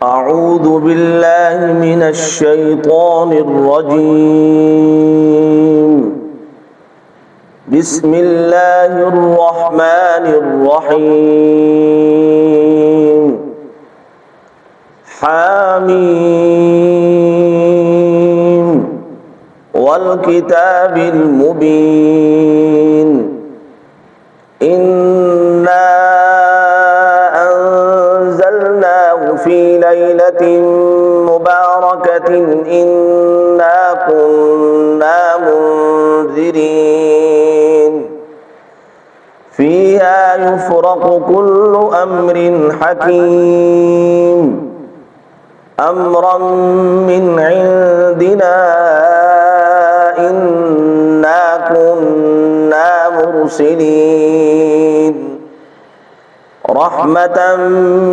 أعوذ بالله من الشيطان الرجيم. بسم الله الرحمن الرحيم. حميم والكتاب المبين. إنا أنزلناه في ليلة مباركة إنا كنا منذرين فيها يفرق كل أمر حكيم أمرا من عندنا إنا كنا مرسلين رحمة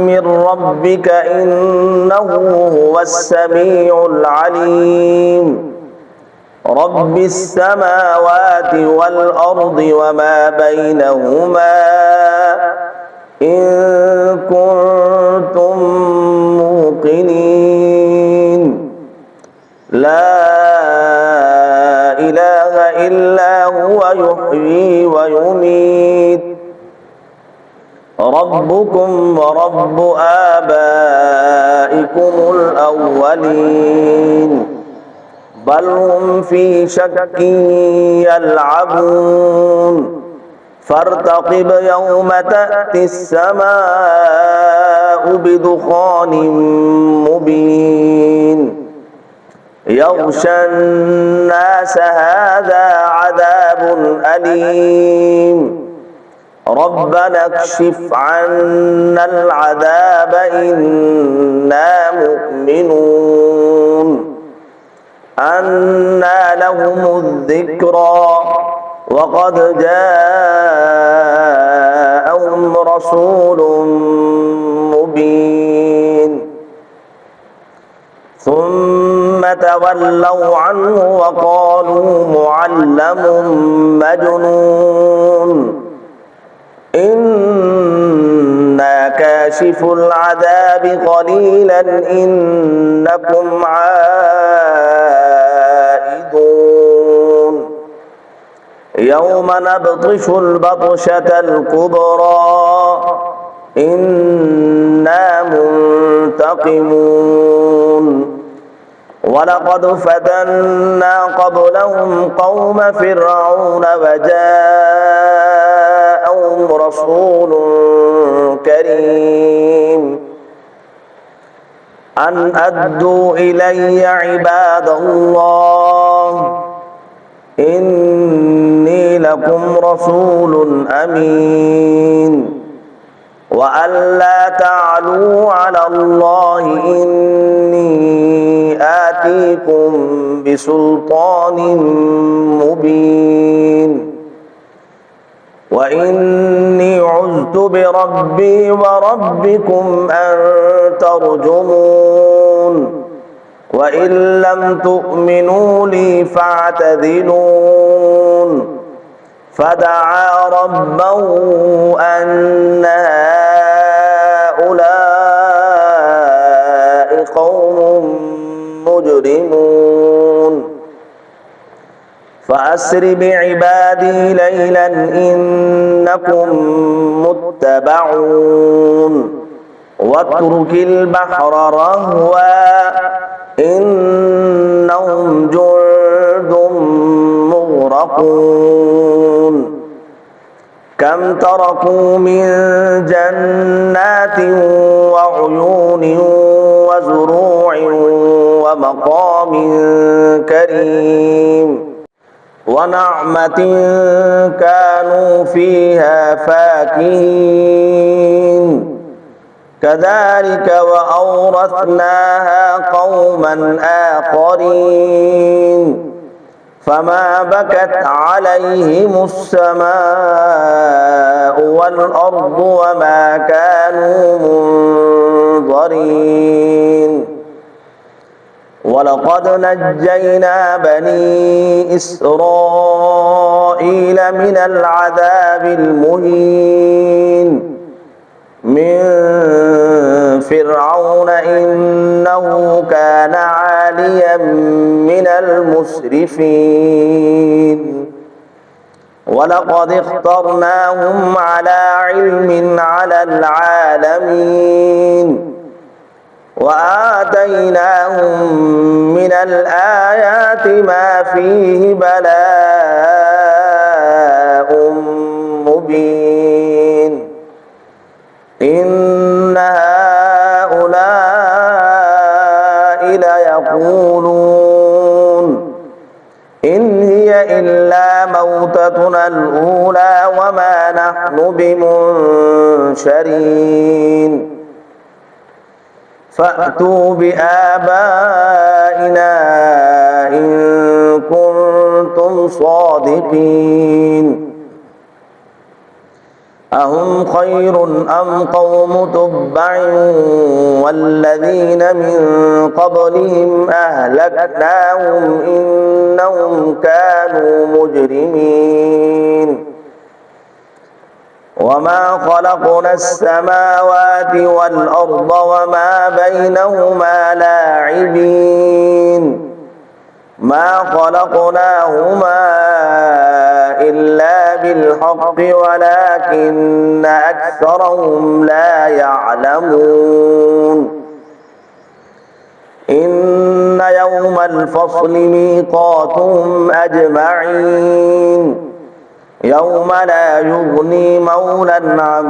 من ربك إنه هو السميع العليم رب السماوات والأرض وما بينهما إن كنتم موقنين لا إله إلا هو يحيي ويميت ربكم ورب آبائكم الأولين بل هم في شك يلعبون فارتقب يوم تأتي السماء بدخان مبين يغشى الناس هذا عذاب أليم ربنا اكشف عنا العذاب إنا مؤمنون أنى لهم الذكرى وقد جاءهم رسول مبين ثم تولوا عنه وقالوا معلم مجنون إنا كاشف العذاب قليلا إنكم عائدون يوم نبطش البطشة الكبرى إنا منتقمون ولقد فتنا قبلهم قوم فرعون وجاءهم رسول كريم أن أدوا إلي عباد الله إني لكم رسول أمين وأن لا تعلوا على الله إني آتيكم بسلطان مبين وإني عذت بربي وربكم أن ترجمون وإن لم تؤمنوا لي فاعتذرون فدعا ربه أن هؤلاء قوم مجرمون فأسر بعبادي ليلا إنكم متبعون واترك البحر رهوا إنهم جند مغرقون كم تركوا من جنات وعيون وزروع ومقام كريم ونعمة كانوا فيها فاكهين كذلك وأورثناها قوما آخرين فما بكت عليهم السماء والأرض وما كانوا منظرين ولقد نجينا بني إسرائيل من العذاب المهين من فرعون إن المسرفين ولقد اخترناهم على علم على العالمين وآتيناهم من الآيات ما فيه بلاء مبين إن هؤلاء ليقولون إن هي إلا موتتنا الأولى وما نحن بمنشرين فأتوا بآبائنا إن كنتم صادقين أهم خير أم قوم تبع والذين من قبلهم أهلكناهم إنهم كانوا مجرمين وما خلقنا السماوات والأرض وما بينهما لاعبين ما خلقناهما إلا بالحق ولكن أكثرهم لا يعلمون إن يوم الفصل ميقاتهم أجمعين يوم لا يغني مولى عن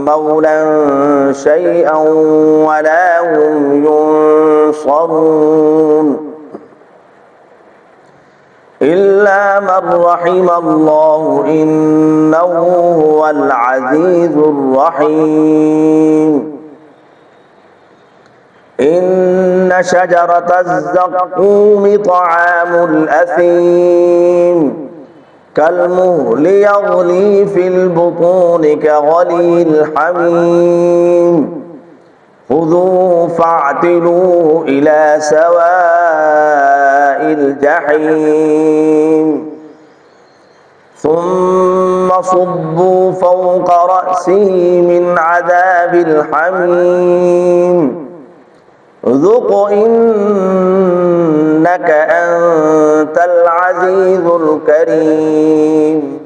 مولى شيئا ولا هم ينصرون إلا من رحم الله إنه هو العزيز الرحيم إن شجرة الزقوم طعام الأثيم كالمهل يغلي في البطون كغلي الحميم خذوه فاعتلوه إلى سواء الجحيم ثم صبوا فوق رأسه من عذاب الحميم ذق إنك أنت العزيز الكريم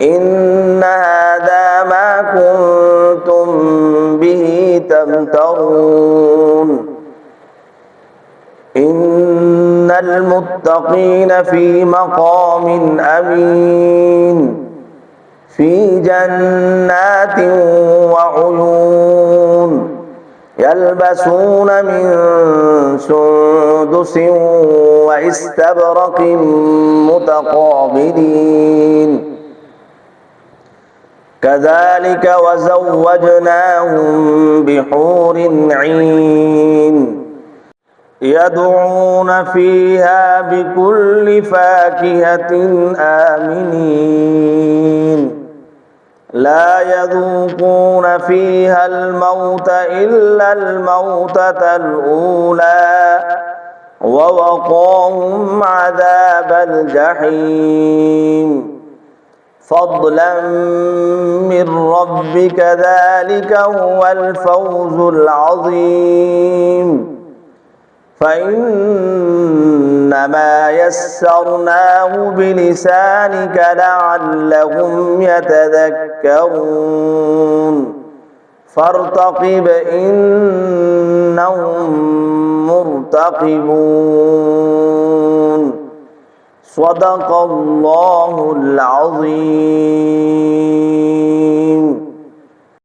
إن هذا ما كنتم به تمترون إن المتقين في مقام أمين في جنات وعيون يلبسون من سندس واستبرق متقابلين كذلك وزوجناهم بحور عين يدعون فيها بكل فاكهة آمنين لا يذوقون فيها الموت إلا الموتة الأولى ووقاهم عذاب الجحيم فضلا من ربك ذلك هو الفوز العظيم فإنما يسرناه بلسانك لعلهم يتذكرون فارتقب إنهم مرتقبون صدق الله العظيم.